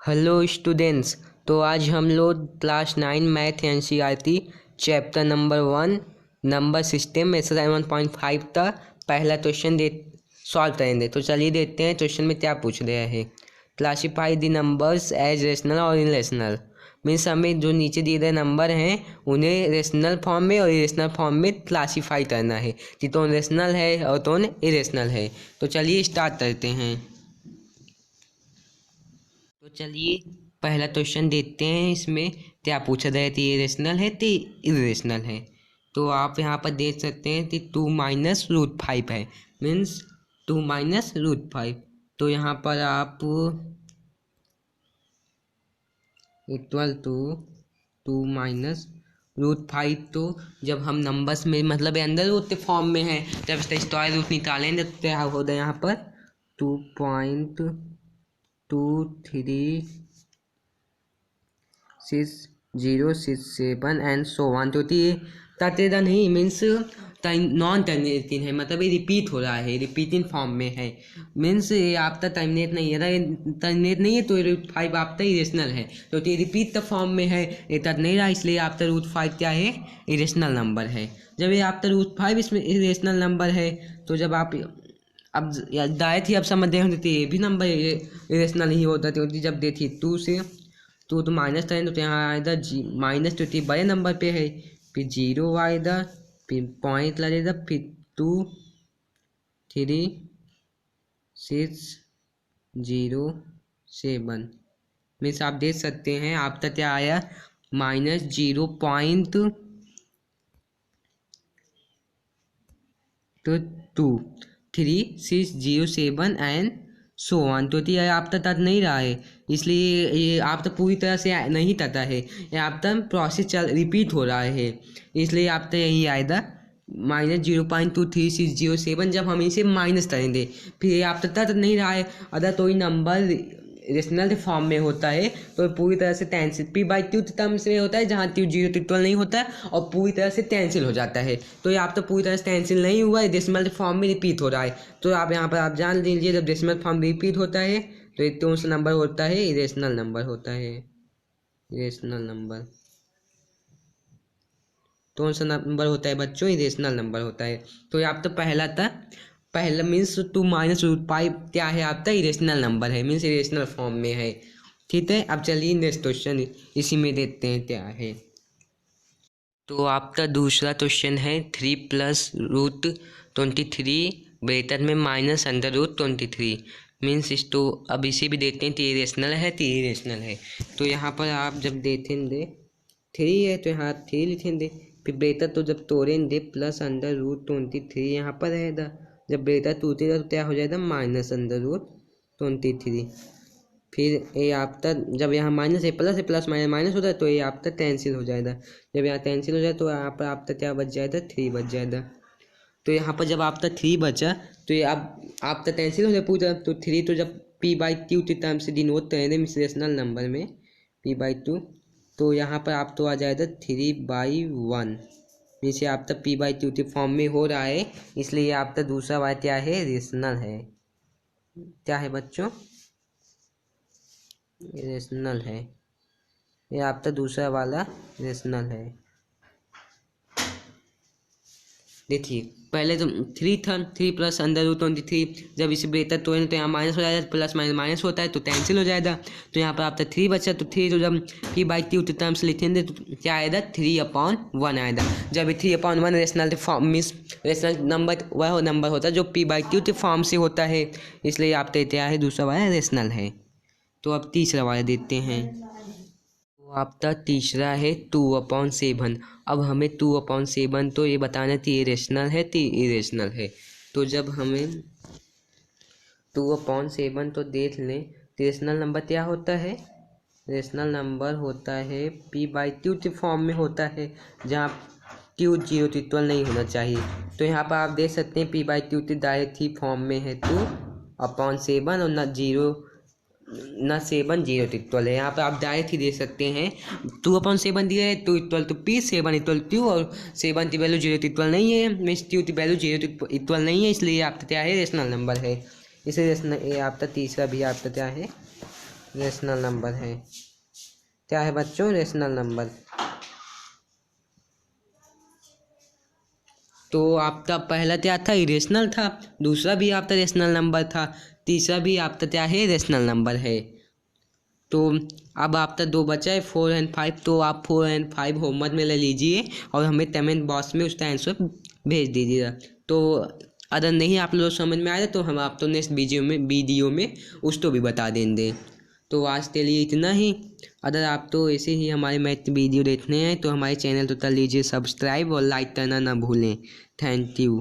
Hello students. तो आज हम लोग class 9 math NCERT chapter number 1 number system exercise 1.5 का पहला क्वेश्चन सॉल्व करेंगे। तो चलिए देखते हैं क्वेश्चन में क्या पूछ रहे हैं। Classify the numbers as rational और इरेशनल। मीन्स हमें जो नीचे दिए गए नंबर हैं उन्हें रेशनल फॉर्म में और इरेशनल फॉर्म में क्लासीफाई करना है कि कौन रेशनल है और कौन इरेशनल है। तो चलिए स्टार्ट करते हैं। तो चलिए पहला क्वेश्चन देखते हैं। इसमें क्या पूछा गया है, ये रेशनल है तो इरेशनल है। तो आप यहाँ पर देख सकते हैं कि 2 - √5 है, मीन्स 2 - √5। तो यहाँ पर आप इक्वल टू 2 - √5। तो जब हम नंबर्स में मतलब अंदर रूट के फॉर्म में है, जब इसका स्क्वायर रूट निकालेंगे तो क्या होगा यहाँ पर 2.2360667 एंड सो वन। तो ये ततेदा नहीं, मीन्स नॉन टर्मिनेटिंग है, मतलब ये रिपीट हो रहा है, रिपीटिंग फॉर्म में है। मीन्स ये आपका टर्मिनेट नहीं है, टर्मिनेट नहीं है तो √5 आपका इरेशनल है। तो ये रिपीट द फॉर्म में है, ये तक नहीं रहा, इसलिए आपका √5 क्या है, इरेशनल नंबर है। जब ये आपका √5 इसमें इरेशनल नंबर है तो जब आप अब डायरेक्ट ही अब समझ रहे होते ये भी नंबर इरेशनल ही होता था। जब देखिए 2 से 2 तो माइनस करें तो यहाँ आएगा माइनस, तो बड़े नंबर पे है, फिर 0 आएगा, फिर पॉइंट लगेगा, फिर 23607। मीन्स आप देख सकते हैं आपका क्या आया, -0.230607 एंड सो वन। तो ये आपका तक नहीं रहा है, इसलिए ये आप तक पूरी तरह से नहीं तता है, ये आप तक प्रोसेस रिपीट हो रहा है, इसलिए आप तक यही आएगा -0.23607। जब हम इसे माइनस करेंगे फिर ये आप तक नहीं रहा है। अगर कोई नंबर रेशनल फॉर्म में होता है तो पूरी तरह से कैंसिल p/q टर्म्स में होता है, जहाँ q 0 इक्वल नहीं होता है और पूरी तरह से कैंसिल हो जाता है। तो ये आप तो पूरी तरह से कैंसिल नहीं हुआ है, डेसिमल फॉर्म में रिपीट हो रहा है। तो आप यहाँ पर आप जान लीजिए, जब डेसिमल फॉर्म रिपीट होता है तो एक कौन सा नंबर होता है, इरेशनल नंबर होता है। इरेशनल नंबर कौन सा नंबर होता है बच्चों, इरेशनल नंबर होता है। तो ये आप तो पहला मीन्स 2 - √5 क्या है आपका, इरेशनल नंबर है, मीन्स इरेशनल फॉर्म में है। ठीक है, अब चलिए नेक्स्ट क्वेश्चन इसी में देखते हैं क्या है। तो आपका दूसरा क्वेश्चन है 3 + √23 ब्रैकेट में -√23। मीन्स इस तो अब इसे भी देखते हैं, तो इरेशनल है तो इरेशनल है। तो यहाँ पर आप जब देखेंगे 3 है तो यहाँ 3 लिखेंगे, फिर ब्रैकेट तो जब तोड़ेंगे +√23 यहाँ पर रहेगा। जब ब्रैकेट टूटेगा तो क्या हो जाएगा, -√23। फिर ये आपका जब यहाँ माइनस है प्लस माइनस माइनस होता है तो ये आपका कैंसिल हो जाएगा। जब यहाँ कैंसिल हो जाए तो यहाँ पर आपका क्या बच जाएगा, 3 बच जाएगा। तो यहाँ पर जब आपका 3 बचा तो ये अब आपका कैंसिल हो जाए पूरा। तो 3 तो जब p/q के टर्म से डिनोट करेंगे मिसरेशनल नंबर में p/2, तो यहाँ पर आप तो आ जाएगा 3/1। नीचे आपका p/2 के फॉर्म में हो रहा है, इसलिए आपका दूसरा वाला क्या है, रेशनल है। क्या है बच्चों, रेशनल है। ये आपका दूसरा वाला रेशनल है। देखिए पहले तो 3 था, 3 + √23। जब इसे ब्रैकेट तो यहाँ माइनस हो जाएगा, प्लस माइनस माइनस होता है तो कैंसिल हो जाएगा। तो यहाँ पर आपका 3 बचा, तो 3 तो जब p/q के टर्म्स लिखेंगे तो क्या आएगा, 3/1 आएगा। जब 3/1 rational form means rational number वह नंबर होता है जो p/q के फॉर्म से होता है, इसलिए आप क्या है, दूसरा वाला रेशनल है। तो अब तीसरा वाला देखते हैं। तो आपका तीसरा है 2/7। अब हमें 2/7 तो ये बताना कि ये रेशनल है कि इरेशनल है। तो जब हमें 2/7 तो देख लें, तो रेशनल नंबर क्या होता है, रेशनल नंबर होता है p/q के फॉर्म में होता है, जहाँ q 0 इक्वल नहीं होना चाहिए। तो यहाँ पर आप देख सकते हैं p/q के डायरेक्ट ही फॉर्म में है 2/7 और न 7 0 इक्वल है। यहाँ पर आप डायरेक्ट ही दे सकते हैं 2/7 दिया है, 2 equal to p, 7 equal to, और 7 की वैल्यू 0 इक्वल नहीं है, मीन्स q की वैल्यू 0 इक्वल नहीं है, इसलिए आपका क्या है, रेशनल नंबर है। इसे रेशनल ये आपका तीसरा भी आपका क्या है, रेशनल नंबर है। क्या है बच्चों? Rational number. तो आपका पहला क्या था? इरेशनल था। दूसरा भी आपका रेशनल नंबर था। तीसरा भी आपका क्या है? रेशनल नंबर है। तो अब आपका 2 बचा है, 4 एंड 5। तो आप 4 एंड 5 होमवर्क में ले लीजिए और हमें कमेंट बॉक्स में उसका आंसर भेज दीजिएगा। तो अगर नहीं आप लोग समझ में आया तो हम आपको नेक्स्ट वीडियो में उसको भी बता देंगे। तो आज के लिए इतना ही। अगर आप तो ऐसे ही हमारे मैथ वीडियो देखने हैं तो हमारे चैनल को कर लीजिए सब्सक्राइब और लाइक करना ना भूलें। Thank you.